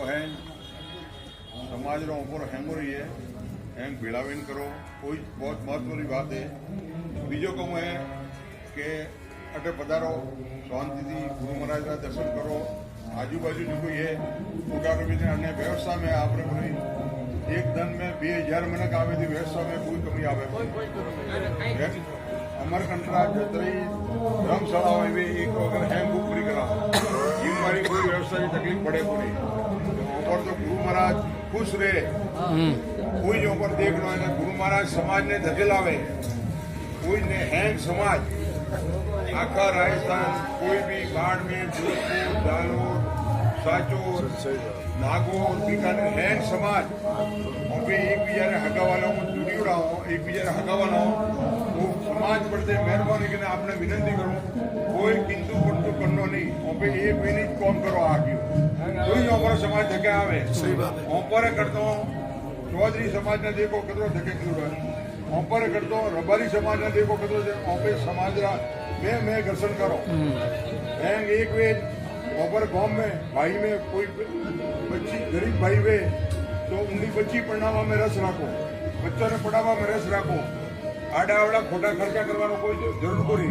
है समाज रो ऊपर हेंगो रही है हेंग भेड़ावेन करो कोई बहुत महत्वनी बात है। बीजो कहूँ है कि अटे पधारो शांति थी गुरु महाराज का दर्शन करो आजू बाजू जो कोई है उगारो भी अन्य व्यवस्था में आपने कोई एक दिन में 2000 मिनट आवे थी व्यवस्था में कोई कमी आवे अमरकंटरा जतरी धर्मशाला में एक अगर हैंग बुक पूरी करा ये हमारी कोई व्यवस्था की तकलीफ पड़े पूरी और तो गुरु महाराज खुश रहे कोई जो पर देखना है गुरु महाराज समाज ने धकेलावे कोई ने हैंग समाज आखा राजस्थान कोई भी बाड़मेर जोधपुर जालोर साचोर नागौर बीकानेर हैंग समाज और भी एक भी जरा हगा वाला हूँ जुड़ी रहा हूँ एक भी जरा हगा वाला हूँ वो समाज पढ़ते मेहरबानी करने आपने विनती करूँ कोई किंतु परंतु करनो नहीं और भी एक भी नहीं कौन करो आगे कोई ऊपर समाज धके आवे ऊपर करता हूँ चौधरी समाज ने देखो कदरों धके क्यों ऊपर करता हूँ रबारी समाज ने देखो कदरों ऊपर समाज मैं दर्शन करो एक वे ऊपर गांव में भाई में कोई बच्ची गरीब भाई वे तो उनकी बच्ची पढ़ावा में रस रखो बच्चों ने पढ़ावा में रस रखो आड़ा आवड़ा खोटा खर्चा करवानो कोई जरूर कोई